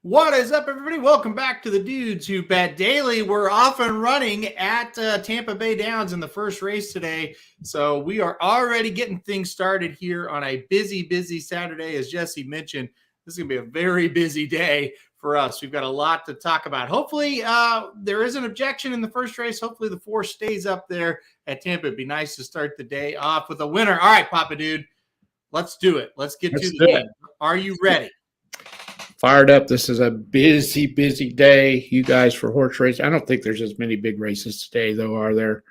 What is up, everybody? Welcome back to the Dudes Who Bet Daily. We're off and running at Tampa Bay Downs in the first race today. So we are already getting things started here on a busy Saturday. As Jesse mentioned, this is going to be a very busy day for us. We've got a lot to talk about. Hopefully there is an objection in the first race. Hopefully the force stays up there at Tampa. It'd be nice to start the day off with a winner. All right, Papa Dude, let's do it. Let's get to the game. Are you ready? Fired up. This is a busy day, you guys, for horse race. I don't think there's as many big races today, though, are there,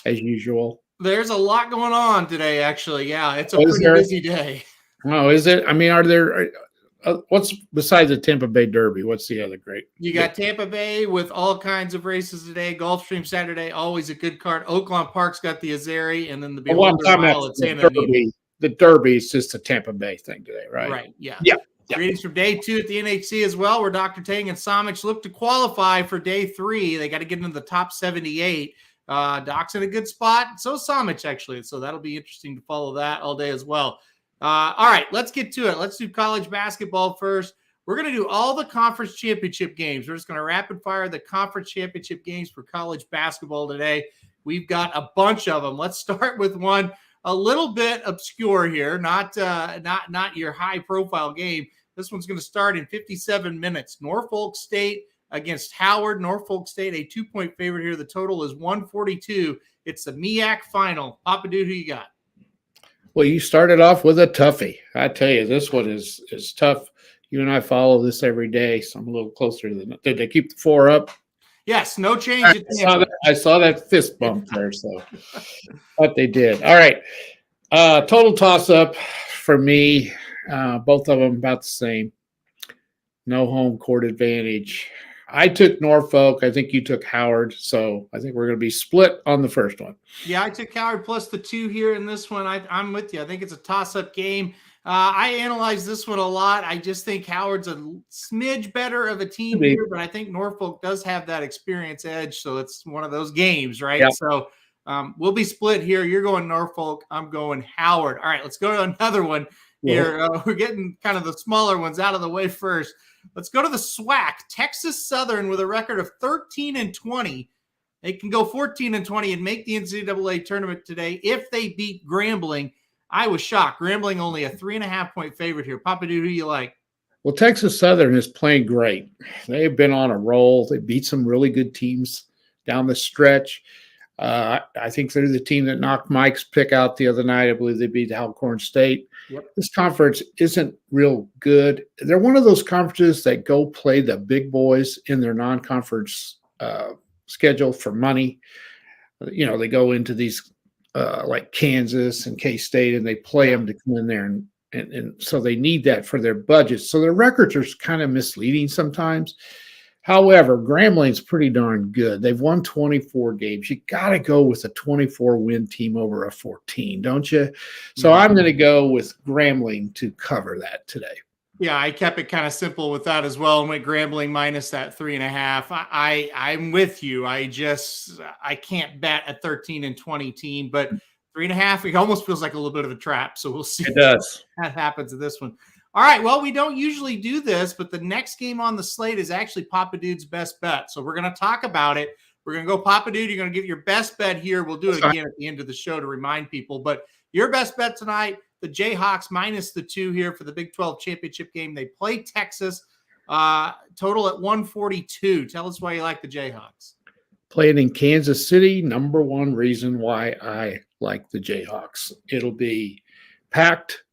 as usual? There's a lot going on today, actually. Yeah, it's a pretty busy day. Oh, is it? I mean, are there what's besides the Tampa Bay Derby? What's the other great? You got Tampa Bay with all kinds of races today. Gulfstream Saturday, always a good card. Oakland Park's got the Azeri, and then the Beholder Mile at Santa Anita. The Derby is just a Tampa Bay thing today, right? Right, yeah. Yeah. Greetings from day 2 at the NHC as well, where Dr. Tang and Somich look to qualify for day 3. They got to get into the top 78. Doc's in a good spot. So Somich, actually. So that'll be interesting to follow that all day as well. All right, let's get to it. Let's do college basketball first. We're going to do all the conference championship games. We're just going to rapid fire the conference championship games for college basketball today. We've got a bunch of them. Let's start with one a little bit obscure here, not your high-profile game. This one's going to start in 57 minutes. Norfolk State against Howard. Norfolk State, a 2-point favorite here. The total is 142. It's the MEAC final. Papa Dude, who you got? Well, you started off with a toughie. I tell you, this one is tough. You and I follow this every day, so I'm a little closer to them. Did they keep the 4 up? Yes, no change. I saw that fist bump there, so but they did. All right. Total toss-up for me. Both of them about the same. No home court advantage. I took Norfolk. I think you took Howard. So I think we're going to be split on the first one. Yeah, I took Howard plus the 2 here in this one. I'm with you. I think it's a toss-up game. I analyzed this one a lot. I just think Howard's a smidge better of a team here, but I think Norfolk does have that experience edge. So it's one of those games, right? Yeah. So we'll be split here. You're going Norfolk. I'm going Howard. All right, let's go to another one here. We're getting kind of the smaller ones out of the way first. Let's go to the SWAC. Texas Southern with a record of 13-20. They can go 14-20 and make the NCAA tournament today if they beat Grambling. I was shocked. Grambling only a 3.5-point favorite here. Papa Dude, who you like? Well, Texas Southern is playing great. They've been on a roll. They beat some really good teams down the stretch. I think they're the team that knocked Mike's pick out the other night. I believe they beat Alcorn State. Yep. This conference isn't real good. They're one of those conferences that go play the big boys in their non-conference schedule for money. You know, they go into these like Kansas and K-State, and they play them to come in there, and so they need that for their budgets. So their records are kind of misleading sometimes. However, Grambling's pretty darn good. They've won 24 games. You got to go with a 24-win team over a 14, don't you? So I'm going to go with Grambling to cover that today. Yeah, I kept it kind of simple with that as well and went Grambling minus that 3.5. I'm with you. I can't bet a 13-20 team, but 3.5, it almost feels like a little bit of a trap. So we'll see. It does. That happens in this one. All right, well, we don't usually do this, but the next game on the slate is actually Papa Dude's best bet. So we're going to talk about it. We're going to go Papa Dude. You're going to give your best bet here. We'll do it again at the end of the show to remind people. But your best bet tonight, the Jayhawks minus the 2 here for the Big 12 championship game. They play Texas, total at 142. Tell us why you like the Jayhawks. Playing in Kansas City, number one reason why I like the Jayhawks. It'll be packed.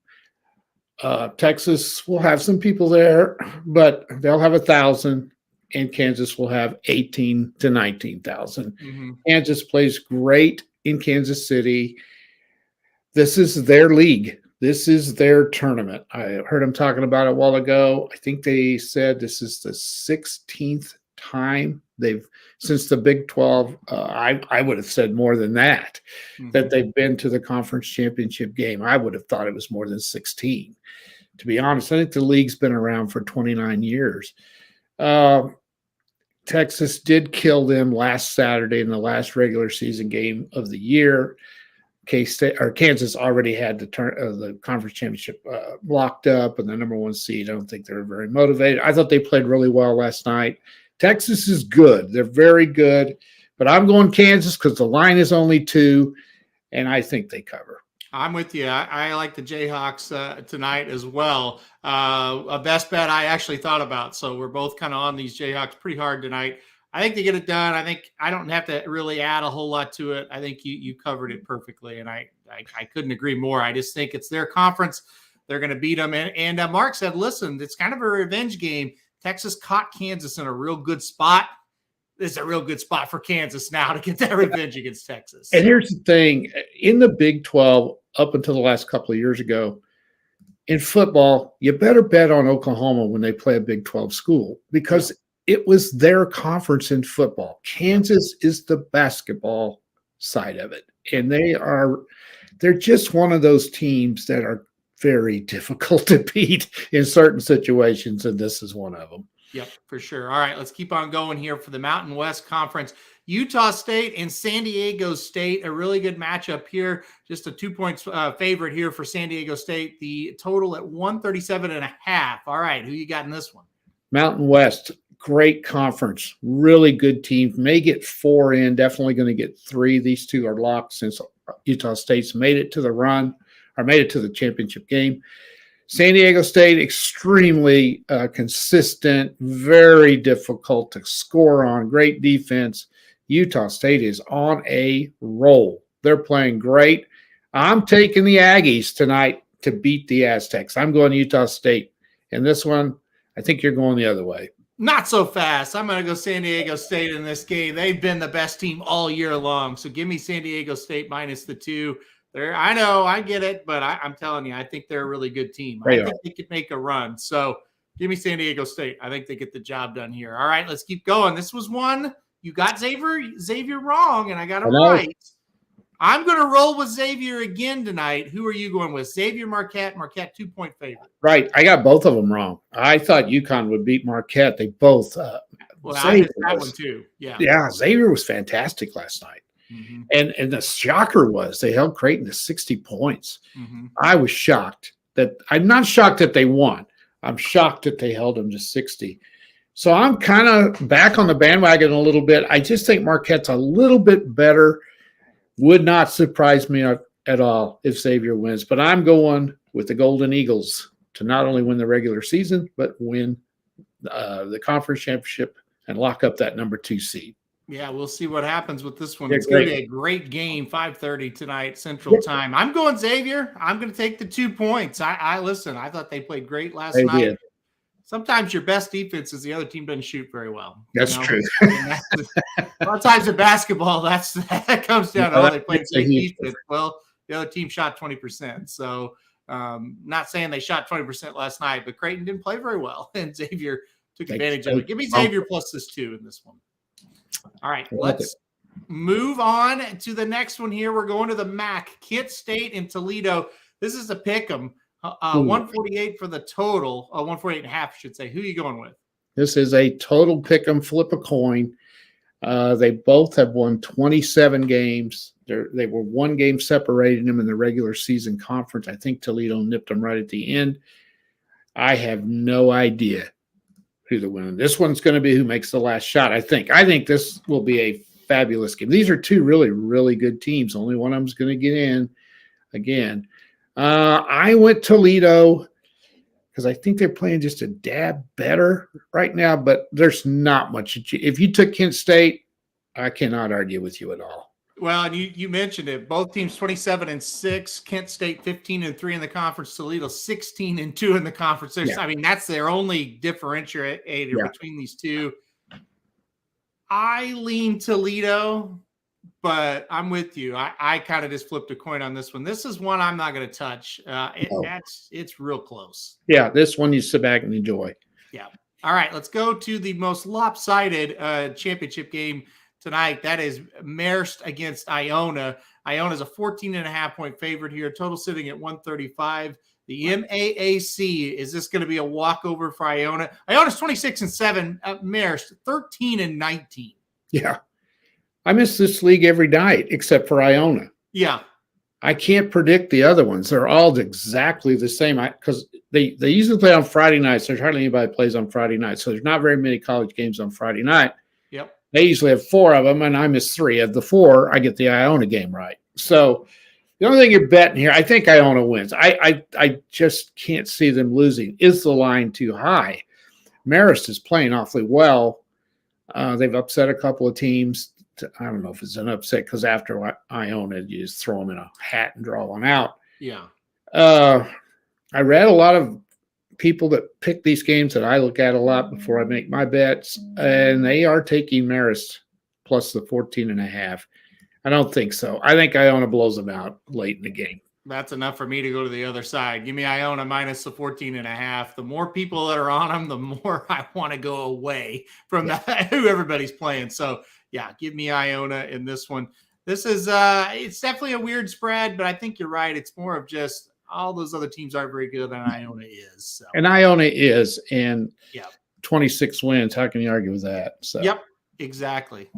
Texas will have some people there, but they'll have 1,000, and Kansas will have 18 to 19,000. Mm-hmm. Kansas plays great in Kansas City. This is their league. This is their tournament. I heard them talking about it a while ago. I think they said this is the 16th time since the Big 12. I would have said more than that, that they've been to the conference championship game. I would have thought it was more than 16. To be honest, I think the league's been around for 29 years. Texas did kill them last Saturday in the last regular season game of the year. K-State or Kansas already had the conference championship locked up and the number 1 seed. I don't think they were very motivated. I thought they played really well last night. Texas is good. They're very good. But I'm going Kansas because the line is only 2, and I think they cover. I'm with you. I like the Jayhawks tonight as well. A best bet I actually thought about. So we're both kind of on these Jayhawks pretty hard tonight. I think they get it done. I think I don't have to really add a whole lot to it. I think you covered it perfectly, and I couldn't agree more. I just think it's their conference. They're going to beat them. And Mark said, listen, it's kind of a revenge game. Texas caught Kansas in a real good spot. This is a real good spot for Kansas now to get that revenge against Texas. And here's the thing. In the Big 12, up until the last couple of years ago, in football, you better bet on Oklahoma when they play a Big 12 school because it was their conference in football. Kansas is the basketball side of it. And they're just one of those teams that are very difficult to beat in certain situations, and this is one of them. Yep, for sure. All right, let's keep on going here for the Mountain West Conference. Utah State and San Diego State, a really good matchup here. Just a 2-point favorite here for San Diego State. The total at 137.5. All right, who you got in this one? Mountain West, great conference, really good team. May get 4 in, definitely going to get 3. These 2 are locked since Utah State's made it to the run or made it to the championship game. San Diego State, extremely consistent, very difficult to score on, great defense. Utah State is on a roll. They're playing great. I'm taking the Aggies tonight to beat the Aztecs. I'm going Utah State. And this one, I think you're going the other way. Not so fast. I'm going to go San Diego State in this game. They've been the best team all year long. So give me San Diego State minus the 2. I know, I get it, but I'm telling you, I think they're a really good team. I think they could make a run. So give me San Diego State. I think they get the job done here. All right, let's keep going. This was one. You got Xavier wrong, and I got him right. I'm going to roll with Xavier again tonight. Who are you going with? Xavier, Marquette 2-point favorite. Right. I got both of them wrong. I thought UConn would beat Marquette. They both. Well, I missed that one too. Yeah. Yeah. Xavier was fantastic last night. Mm-hmm. And the shocker was they held Creighton to 60 points. Mm-hmm. I was shocked I'm not shocked that they won. I'm shocked that they held them to 60. So I'm kind of back on the bandwagon a little bit. I just think Marquette's a little bit better. Would not surprise me at all if Xavier wins, but I'm going with the Golden Eagles to not only win the regular season, but win the conference championship and lock up that number 2 seed. Yeah, we'll see what happens with this one. It's going to be a great game, 5:30 tonight Central Time. I'm going Xavier. I'm going to take the 2 points. Listen, I thought they played great last night. Did. Sometimes your best defense is the other team doesn't shoot very well. That's true. A lot of times in basketball, that comes down to they played great defense. Well, the other team shot 20%. So not saying they shot 20% last night, but Creighton didn't play very well, and Xavier took advantage of it. Give me Xavier plus this 2 in this one. All right, let's move on to the next one here. We're going to the MAC, Kent State and Toledo. This is a pick 'em. 148 for the total. 148.5, I should say. Who are you going with? This is a total pick 'em, flip a coin. They both have won 27 games. They were 1 game separating them in the regular season conference. I think Toledo nipped them right at the end. I have no idea who the winner. This one's going to be who makes the last shot, I think. I think this will be a fabulous game. These are 2 really, really good teams. Only one of them is going to get in again. I went Toledo because I think they're playing just a dab better right now, but there's not much. If you took Kent State, I cannot argue with you at all. Well, and you mentioned it. Both teams 27-6. Kent State 15-3 in the conference. Toledo 16-2 in the conference. I mean, that's their only differentiator between these 2. I lean Toledo, but I'm with you. I kind of just flipped a coin on this one. This is one I'm not going to touch. It's real close. Yeah, this one you sit back and enjoy. Yeah. All right, let's go to the most lopsided championship game tonight. That is Marist against Iona. Iona's a 14.5-point favorite here. Total sitting at 135. The MAAC, is this going to be a walkover for Iona? Iona's 26-7. Marist 13-19. Yeah. I miss this league every night except for Iona. Yeah. I can't predict the other ones. They're all exactly the same because they usually play on Friday nights. There's hardly anybody that plays on Friday nights. So there's not very many college games on Friday night. Yep. They usually have 4 of them, and I miss 3. Of the 4, I get the Iona game right. So the only thing you're betting here, I think Iona wins. I just can't see them losing. Is the line too high? Marist is playing awfully well. They've upset a couple of teams. I don't know if it's an upset because after Iona, you just throw them in a hat and draw one out. Yeah. I read a lot of people that pick these games that I look at a lot before I make my bets, and they are taking Marist plus the 14.5. I don't think so. I think Iona blows them out late in the game. That's enough for me to go to the other side. Give me Iona minus the 14.5. The more people that are on them, the more I want to go away from who everybody's playing. So, yeah, give me Iona in this one. This is it's definitely a weird spread, but I think you're right. It's more of just all those other teams aren't very good, and Iona is. So. And Iona is, and 26 wins. How can you argue with that? So. Yep. Exactly.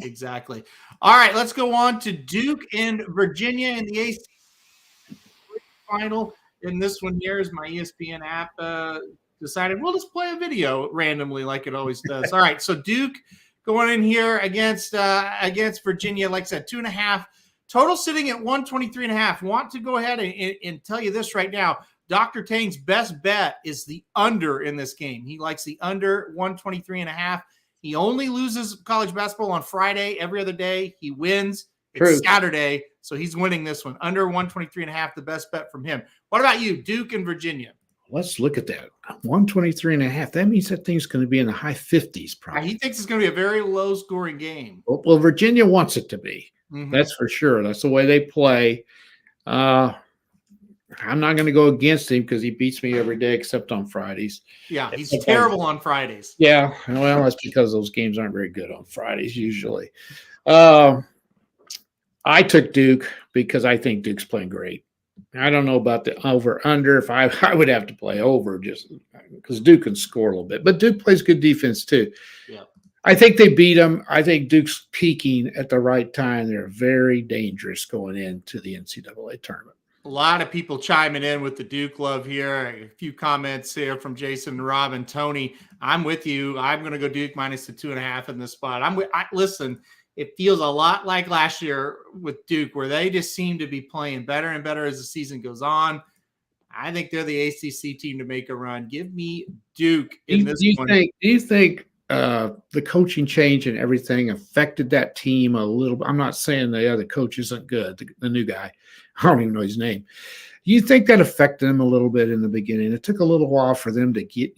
All right, let's go on to Duke and Virginia in the ACC final. In this one here is my ESPN app decided we'll just play a video randomly like it always does. All right, so Duke going in here against Virginia, like I said, 2.5. Total sitting at 123.5. Want to go ahead and tell you this right now. Dr. Tang's best bet is the under in this game. He likes the under 123.5. He only loses college basketball on Friday. Every other day, he wins. It's Saturday, so he's winning this one. Under 123.5, the best bet from him. What about you, Duke and Virginia? Let's look at that. 123.5. That means that thing's going to be in the high 50s, probably. He thinks it's going to be a very low-scoring game. Well, Virginia wants it to be. Mm-hmm. That's for sure. That's the way they play. I'm not going to go against him because he beats me every day except on Fridays. Yeah, he's terrible on Fridays. Yeah, well, that's because those games aren't very good on Fridays usually. I took Duke because I think Duke's playing great. I don't know about the over-under. If I would have to play over just because Duke can score a little bit. But Duke plays good defense too. Yeah. I think they beat them. I think Duke's peaking at the right time. They're very dangerous going into the NCAA tournament. A lot of people chiming in with the Duke love here. A few comments here from Jason, Rob, and Tony. I'm with you. I'm going to go Duke minus the 2.5 in this spot. Listen, it feels a lot like last year with Duke, where they just seem to be playing better and better as the season goes on. I think they're the ACC team to make a run. Give me Duke in this one. Do you think the coaching change and everything affected that team a little bit? I'm not saying the other coach isn't good, the new guy. I don't even know his name. You think that affected them a little bit in the beginning? It took a little while for them to get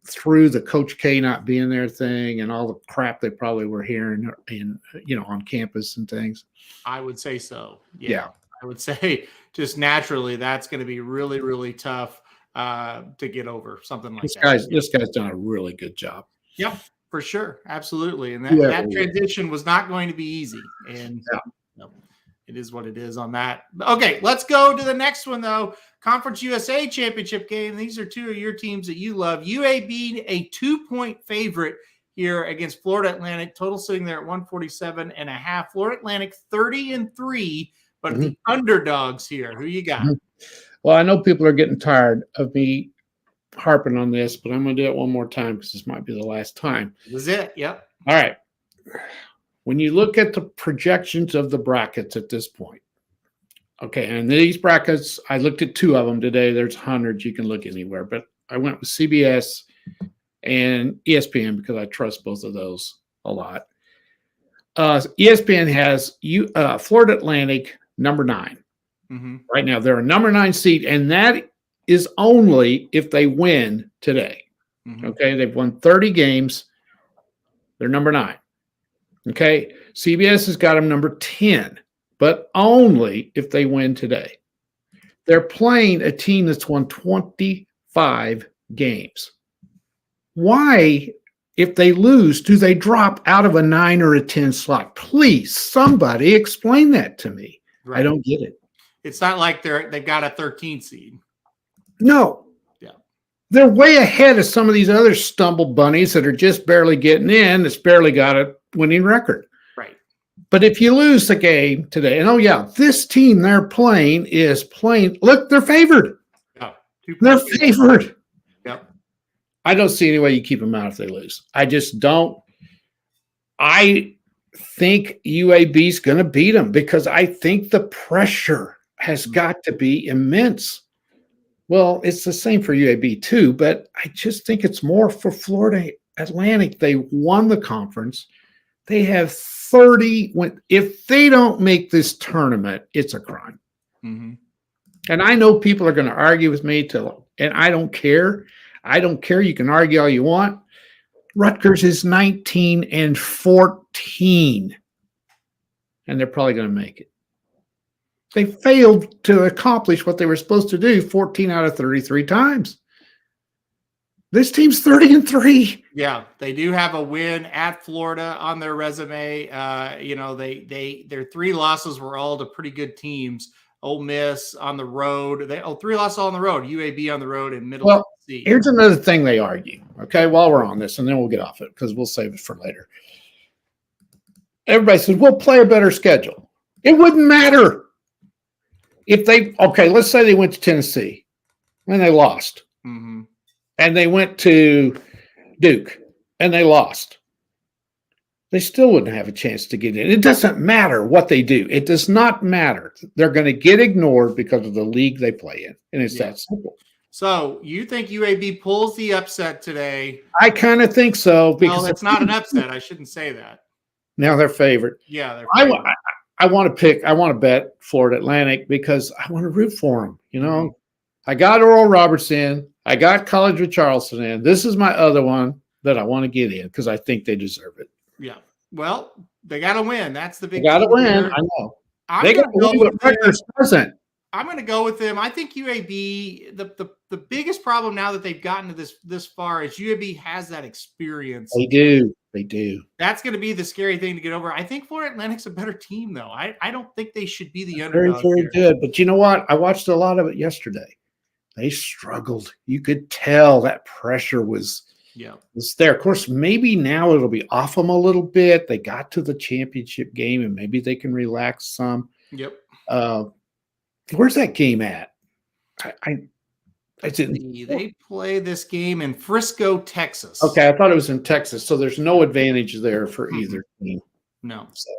through the Coach K not being their thing and all the crap they probably were hearing on campus and things. I would say so. Yeah. I would say just naturally that's going to be really, really tough to get over something like that. This guy's done a really good job. Yep, for sure. Absolutely. And that transition was not going to be easy. And it is what it is on that. Okay, let's go to the next one, though. Conference USA championship game. These are two of your teams that you love. UAB, a 2-point favorite here against Florida Atlantic. Total sitting there at 147.5. Florida Atlantic 30-3, but the underdogs here. Who you got? Well, I know people are getting tired of me harping on this, but I'm going to do it one more time because this might be the last time. This is it. Yep. All right. When you look at the projections of the brackets at this point, okay, and these brackets, I looked at 2 of them today. There's hundreds. You can look anywhere, but I went with CBS and ESPN because I trust both of those a lot. ESPN has Florida Atlantic number 9. Mm-hmm. Right now, they're a number 9 seed, and that is only if they win today. Mm-hmm. Okay, they've won 30 games. They're number 9. Okay, CBS has got them number 10, but only if they win today. They're playing a team that's won 25 games. Why, if they lose, do they drop out of a 9 or a 10 slot? Please, somebody explain that to me. Right. I don't get it. It's not like they've got a 13 seed. No. Yeah. They're way ahead of some of these other stumble bunnies that are just barely getting in, that's barely got a winning record. Right. But if you lose the game today, and oh yeah, this team they're playing is playing. Look, they're favored. Yeah, they're favored. Yep. I don't see any way you keep them out if they lose. I just don't. I think UAB is going to beat them because I think the pressure has got to be immense. Well, it's the same for UAB too, but I just think it's more for Florida Atlantic. They won the conference. They have 30. If they don't make this tournament, it's a crime. Mm-hmm. And I know people are going to argue with me and I don't care. I don't care. You can argue all you want. Rutgers is 19-14, and they're probably going to make it. They failed to accomplish what they were supposed to do 14 out of 33 times. This team's 30-3. Yeah, they do have a win at Florida on their resume. Their 3 losses were all to pretty good teams. Ole Miss on the road. 3 losses on the road. UAB on the road and Middle Tennessee. Here's another thing they argue. Okay, while we're on this, and then we'll get off it because we'll save it for later. Everybody says we'll play a better schedule. It wouldn't matter if let's say they went to Tennessee and they lost. Mm-hmm. And they went to Duke and they lost. They still wouldn't have a chance to get in. It doesn't matter what they do. It does not matter. They're going to get ignored because of the league they play in. And it's that simple. So you think UAB pulls the upset today? I kind of think so. Because it's not an upset. I shouldn't say that. Now they're favored. Yeah, they're favored. I want to bet Florida Atlantic because I want to root for them. You know, Mm-hmm. I got Oral Roberts in. I got College with Charleston in. This is my other one that I want to get in because I think they deserve it. Yeah. Well, they got to win. That's the big. They got to win. I know. They got to win, but Rutgers doesn't. I'm going to go with them. I think UAB. The biggest problem now that they've gotten to this far is UAB has that experience. They do. They do. That's going to be the scary thing to get over. I think Florida Atlantic's a better team, though. I don't think they should be the underdog. Very good. But you know what? I watched a lot of it yesterday. They struggled. You could tell that pressure was there. Of course, maybe now it'll be off them a little bit. They got to the championship game, and maybe they can relax some. Yep. Where's that game at? They play this game in Frisco, Texas. Okay, I thought it was in Texas, so there's no advantage there for either team. No. So.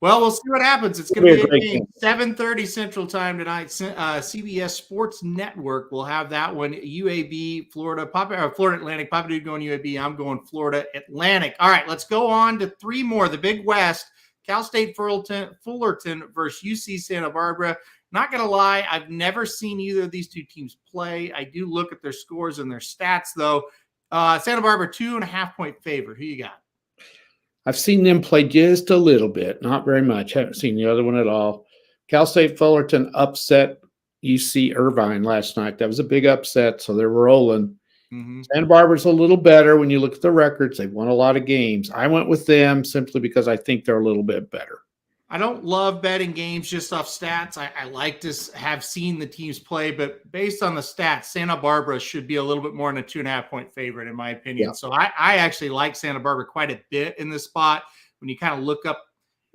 Well, we'll see what happens. It's going to be a game 7:30 Central Time tonight. CBS Sports Network will have that one. UAB, Florida Atlantic. Papa Dude going UAB. I'm going Florida Atlantic. All right, let's go on to 3 more. The Big West. Cal State Fullerton versus UC Santa Barbara. Not going to lie, I've never seen either of these 2 teams play. I do look at their scores and their stats, though. Santa Barbara, 2.5-point favorite. Who you got? I've seen them play just a little bit, not very much. Haven't seen the other one at all. Cal State Fullerton upset UC Irvine last night. That was a big upset, so they're rolling. Mm-hmm. Santa Barbara's a little better when you look at the records. They've won a lot of games. I went with them simply because I think they're a little bit better. I don't love betting games just off stats. I like to have seen the teams play, but based on the stats, Santa Barbara should be a little bit more than a 2.5-point favorite, in my opinion. Yeah. So I actually like Santa Barbara quite a bit in this spot. When you kind of look up,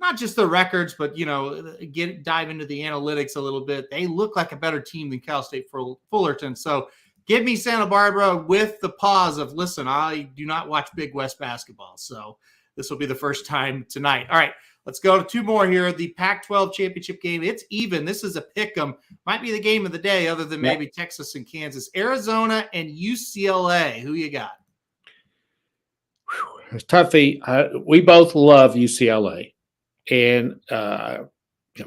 not just the records, but, dive into the analytics a little bit. They look like a better team than Cal State Fullerton. So give me Santa Barbara with the pause of, listen, I do not watch Big West basketball. So this will be the first time tonight. All right. Let's go to 2 more here. The Pac-12 championship game. It's even. This is a pick'em. Might be the game of the day other than maybe Texas and Kansas. Arizona and UCLA. Who you got? It's toughy. We both love UCLA. And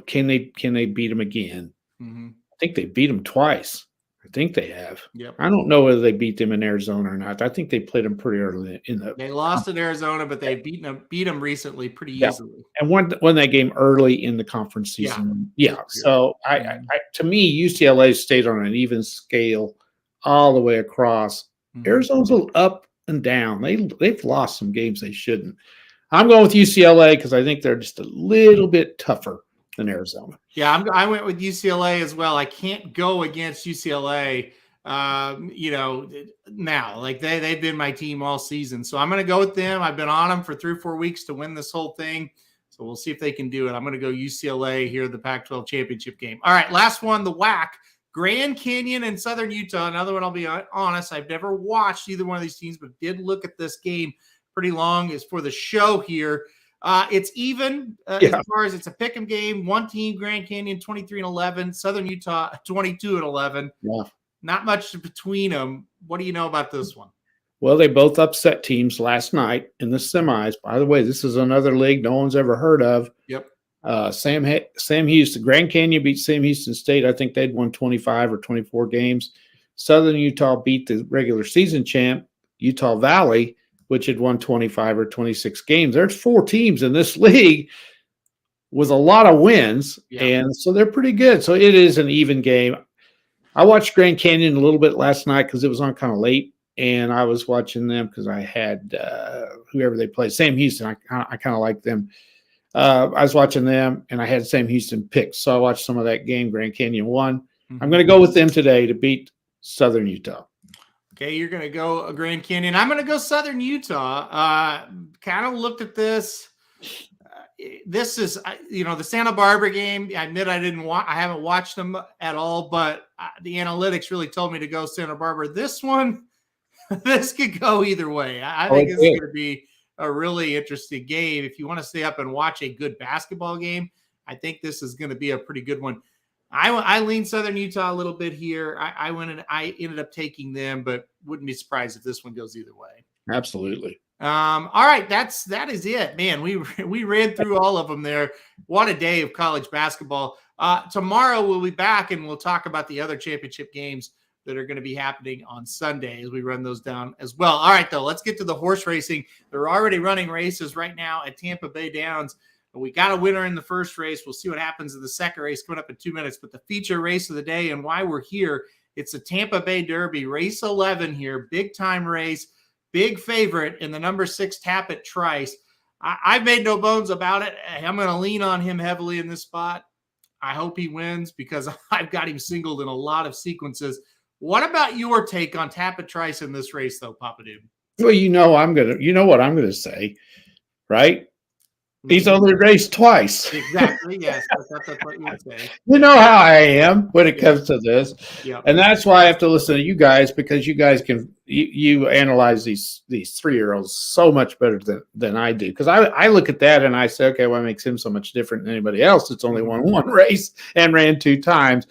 can they beat them again? Mm-hmm. I think they beat them twice. I think they have. Yep. I don't know whether they beat them in Arizona or not. I think they played them pretty early in the. They lost in Arizona, but they beat them recently pretty easily. And won that game early in the conference season. Yeah. So I to me, UCLA stayed on an even scale all the way across. Mm-hmm. Arizona's a little up and down. They've lost some games they shouldn't. I'm going with UCLA because I think they're just a little bit tougher than Arizona. Yeah, I went with UCLA as well. I can't go against UCLA, now. Like they've been my team all season. So I'm going to go with them. I've been on them for 3 or 4 weeks to win this whole thing. So So we'll see if they can do it. I'm going to go UCLA here, the Pac-12 championship game. All right, last one, the WAC. Grand Canyon and Southern Utah. Another one, I'll be honest, I've never watched either one of these teams, but did look at this game pretty long. Is for the show here. It's even as far as it's a pick'em game. One team, Grand Canyon, 23-11. Southern Utah, 22-11. Yeah. Not much between them. What do you know about this one? Well, they both upset teams last night in the semis. By the way, this is another league no one's ever heard of. Yep. Sam Houston, Grand Canyon beat Sam Houston State. I think they'd won 25 or 24 games. Southern Utah beat the regular season champ, Utah Valley, which had won 25 or 26 games. There's 4 teams in this league with a lot of wins, and so they're pretty good. So it is an even game. I watched Grand Canyon a little bit last night because it was on kind of late, and I was watching them because I had whoever they played, Sam Houston. I kind of like them. I was watching them, and I had Sam Houston picked, so I watched some of that game. Grand Canyon won. I'm going to go with them today to beat Southern Utah. Okay, you're going to go Grand Canyon. I'm going to go Southern Utah. Kind of looked at this. This is, the Santa Barbara game. I admit I haven't watched them at all, but the analytics really told me to go Santa Barbara. This one, this could go either way. I think this is going to be a really interesting game. If you want to stay up and watch a good basketball game, I think this is going to be a pretty good one. I lean Southern Utah a little bit here. I ended up taking them, but wouldn't be surprised if this one goes either way. Absolutely. All right, that is it, man. We ran through all of them there. What a day of college basketball. Tomorrow we'll be back and we'll talk about the other championship games that are going to be happening on Sunday as we run those down as well. All right, though, let's get to the horse racing. They're already running races right now at Tampa Bay Downs. We got a winner in the first race. We'll see what happens in the second race coming up in 2 minutes. But the feature race of the day and why we're here, it's the Tampa Bay Derby, race 11 here, big time race, big favorite in the number 6 Tappet Trice. I've made no bones about it. I'm going to lean on him heavily in this spot. I hope he wins because I've got him singled in a lot of sequences. What about your take on Tappet Trice in this race, though, Papa Dude? Well, you know what I'm going to say, right? He's only raced twice. Exactly. Yes, that's what you would say. You know how I am when it comes to this, Yep. And that's why I have to listen to you guys because you guys can you analyze these 3-year-olds so much better than I do. Because I look at that and I say, okay, what makes him so much different than anybody else? It's only won one race and ran 2 times.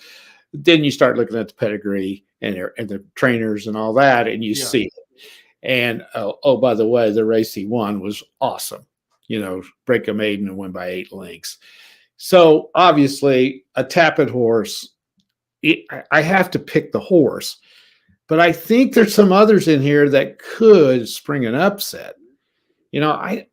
Then you start looking at the pedigree and the trainers and all that, and you see it. And by the way, the race he won was awesome. Break a maiden and win by 8 lengths. So obviously a Tappet horse, I have to pick the horse, but I think there's some others in here that could spring an upset. I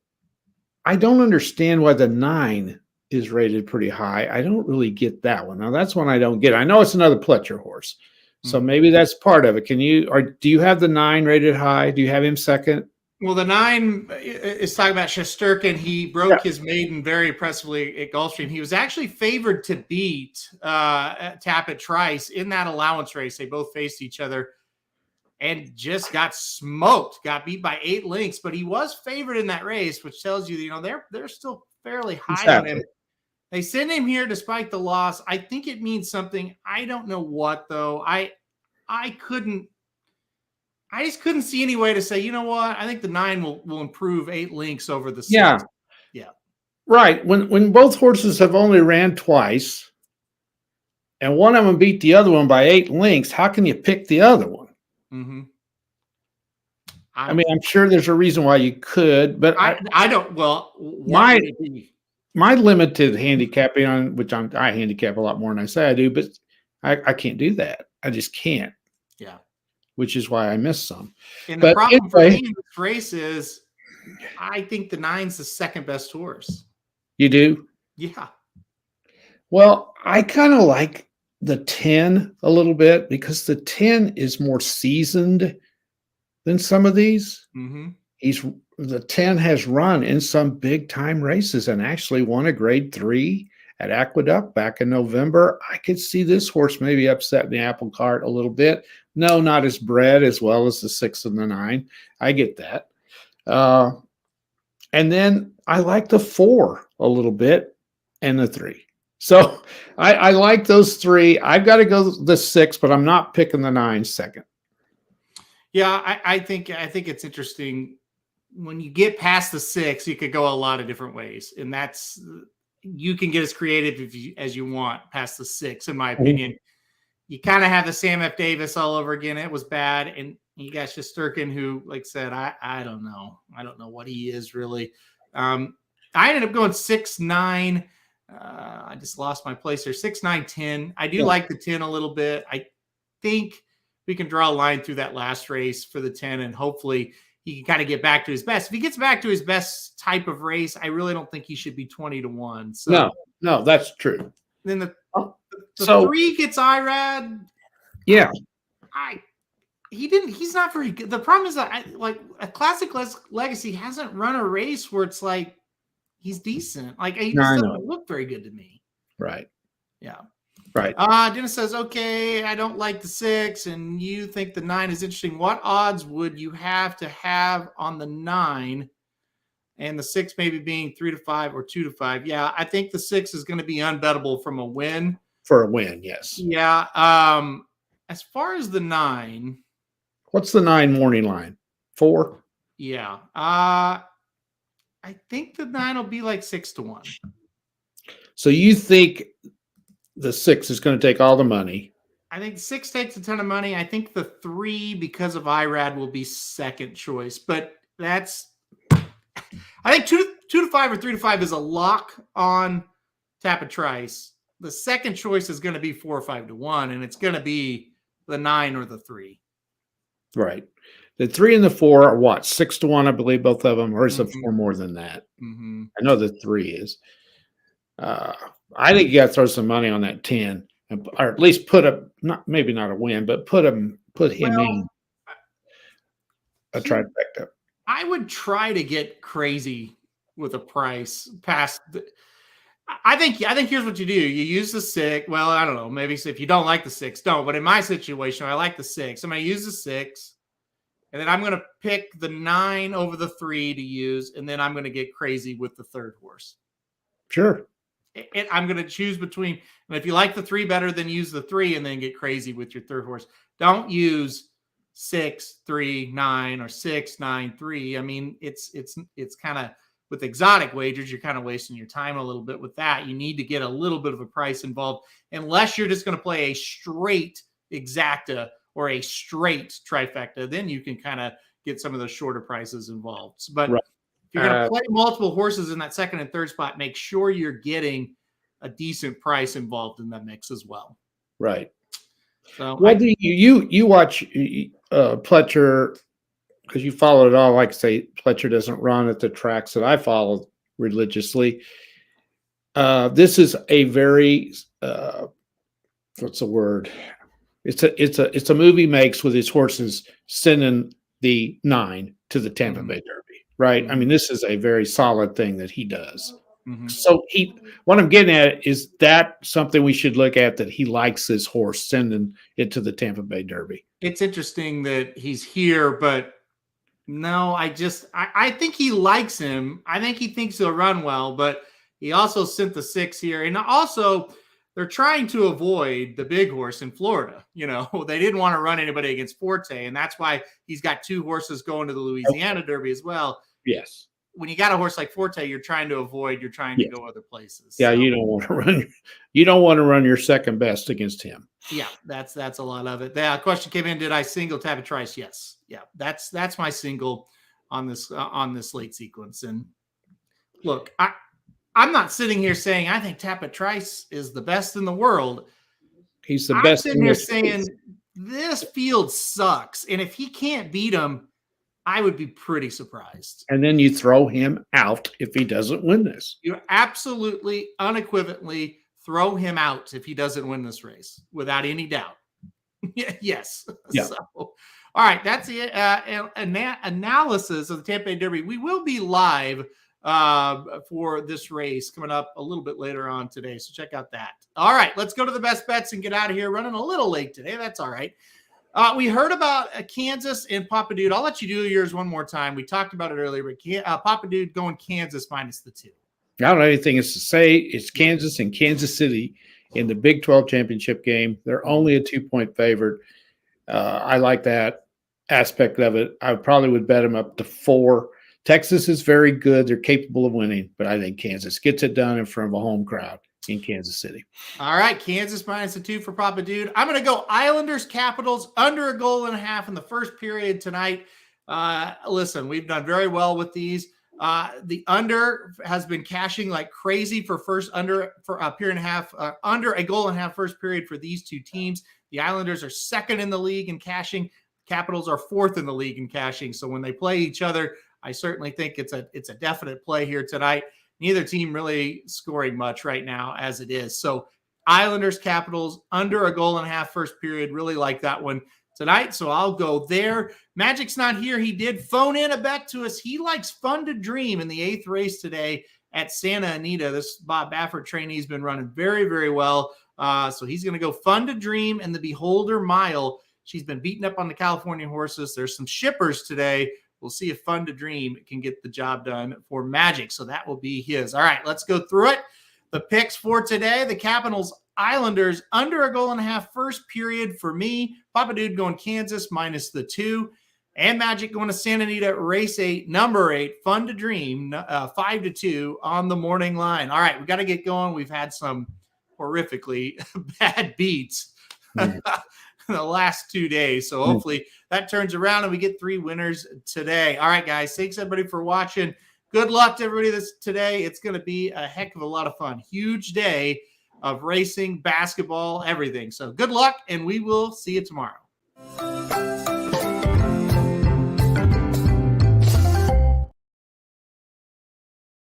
don't understand why the 9 is rated pretty high. I don't really get that one. Now that's one I don't get. I know it's another Pletcher horse. So maybe that's part of it. Do you have the 9 rated high? Do you have him second? Well, the 9 is talking about Shesterkin. He broke his maiden very impressively at Gulfstream. He was actually favored to beat Tappet Trice in that allowance race. They both faced each other and just got smoked, got beat by 8 lengths. But he was favored in that race, which tells you, they're still fairly high on him. They send him here despite the loss. I think it means something. I don't know what, though. I just couldn't see any way to say, you know what? I think the 9 will improve 8 lengths over the 6. Yeah. Right. When both horses have only ran twice and one of them beat the other one by 8 lengths, how can you pick the other one? Mm-hmm. I'm sure there's a reason why you could, but I don't. Well, my limited handicapping on which I handicap a lot more than I say I do, but I can't do that. I just can't. Yeah. Which is why I missed some. And the problem for me in this race is I think the 9's the second best horse. You do? Yeah. Well, I kind of like the 10 a little bit because the 10 is more seasoned than some of these. Mm-hmm. The 10 has run in some big time races and actually won a grade 3 at Aqueduct back in November. I could see this horse maybe upsetting the apple cart a little bit. No, not as bred as well as the 6 and the 9. I get that. And then I like the 4 a little bit, and the 3. So I like those 3. I've got to go the 6, but I'm not picking the 9 second. Yeah, I think it's interesting. When you get past the 6, you could go a lot of different ways, and that's you can get as creative as you want past the 6. In my opinion, you kind of have the Sam F. Davis all over again. It was bad, and you got Shesterkin, who, like I said, I don't know what he is really. I ended up going 6-9. I just lost my place here. 6-9, 10. I do like the 10 a little bit. I think we can draw a line through that last race for the 10, and hopefully he can kind of get back to his best. If he gets back to his best type of race, I really don't think he should be 20-1. So no, that's true. Then the 3 gets IRAD. Yeah. He's not very good. The problem is that like a Classic Legacy hasn't run a race where it's like he's decent. Like he just doesn't look very good to me. Right. Yeah. Right. Dennis says, okay, I don't like the 6, and you think the 9 is interesting. What odds would you have to have on the 9 and the 6 maybe being 3-5 or 2-5? Yeah, I think the 6 is going to be unbettable from a win. For a win, yes. Yeah. As far as the 9. What's the 9 morning line? 4? Yeah. I think the 9 will be like 6-1. So you think the 6 is going to take all the money? I think 6 takes a ton of money. I think the 3, because of IRAD, will be second choice. But that's, I think 2-5 or 3-5 is a lock on Tappa Trice. The second choice is going to be 4 or 5-1, and it's going to be the 9 or the 3. Right. The 3 and the 4 are what? 6-1, I believe, both of them, or is the 4 more than that? Mm-hmm. I know the 3 is. I think you got to throw some money on that 10, or at least maybe not a win, but put him in a trifecta. I would try to get crazy with a price past. I think here's what you do. You use the 6. Well, I don't know. Maybe if you don't like the 6, don't. But in my situation, I like the 6. I'm going to use the 6, and then I'm going to pick the 9 over the 3 to use, and then I'm going to get crazy with the 3rd horse. Sure. I'm going to choose between, and if you like the 3 better, then use the 3 and then get crazy with your 3rd horse. Don't use 6-3-9 or 6-9-3. I mean, it's kind of, with exotic wagers, you're kind of wasting your time a little bit with that. You need to get a little bit of a price involved, unless you're just going to play a straight exacta or a straight trifecta. Then you can kind of get some of those shorter prices involved. But if you're going to play multiple horses in that 2nd and 3rd spot, make sure you're getting a decent price involved in that mix as well. Right. So what do you watch Pletcher, because you follow it all? Like I say, Pletcher doesn't run at the tracks that I follow religiously. This is a very what's the word? It's a movie makes with his horses sending the 9 to the Tampa Bay Derby, right? Mm-hmm. I mean, this is a very solid thing that he does. Mm-hmm. So what I'm getting at is that something we should look at, that he likes this horse sending it to the Tampa Bay Derby. It's interesting that he's here, but no, I think he likes him. I think he thinks he'll run well, but he also sent the 6 here. And also, they're trying to avoid the big horse in Florida. You know, they didn't want to run anybody against Forte, and that's why he's got 2 horses going to the Louisiana Derby as well. Yes. When you got a horse like Forte, you're trying to avoid. You're trying to go other places. Yeah, so. You don't want to run. You don't want to run your second best against him. Yeah, that's a lot of it. The question came in: did I single Tappa Trice? Yes. Yeah, that's my single on this late sequence. And look, I'm not sitting here saying I think Tappa Trice is the best in the world. He's the best. I'm sitting here saying this field sucks, and if he can't beat him, I would be pretty surprised. And then you throw him out if he doesn't win this. You absolutely, unequivocally throw him out if he doesn't win this race, without any doubt. Yes. Yeah. So, all right, that's the analysis of the Tampa Bay Derby. We will be live for this race coming up a little bit later on today, so check out that. All right, let's go to the best bets and get out of here. Running a little late today. That's all right. We heard about Kansas and Papa Dude. I'll let you do yours one more time. We talked about it earlier, but Papa Dude going Kansas minus the 2. I don't have anything else to say. It's Kansas and Kansas City in the Big 12 championship game. They're only a 2-point favorite. I like that aspect of it. I probably would bet them up to 4. Texas is very good. They're capable of winning, but I think Kansas gets it done in front of a home crowd in Kansas City. All right, Kansas minus the 2 for Papa Dude. I'm going to go Islanders Capitals under a goal and a half in the first period tonight. Listen, we've done very well with these. The under has been cashing like crazy for a period and a half, under a goal and a half first period for these two teams. The Islanders are second in the league in cashing. Capitals are fourth in the league in cashing. So when they play each other, I certainly think it's a definite play here tonight. Neither team really scoring much right now as it is. So Islanders Capitals under a goal and a half first period. Really like that one tonight. So I'll go there. Magic's not here. He did phone in a bet to us. He likes Fun to Dream in the 8th race today at Santa Anita. This Bob Baffert trainee has been running very, very well. So he's going to go Fun to Dream and the Beholder Mile. She's been beaten up on the California horses. There's some shippers today. We'll see if Fun to Dream can get the job done for Magic. So that will be his. All right, let's go through it. The picks for today, the Capitals Islanders under a goal and a half first period for me. Papa Dude going Kansas minus the 2. And Magic going to Santa Anita, race 8, number 8, Fun to Dream, 5-2 on the morning line. All right, we got to get going. We've had some horrifically bad beats the last 2 days. So hopefully that turns around and we get 3 winners today. All right, guys. Thanks everybody for watching. Good luck to everybody today. It's going to be a heck of a lot of fun. Huge day of racing, basketball, everything. So good luck, and we will see you tomorrow.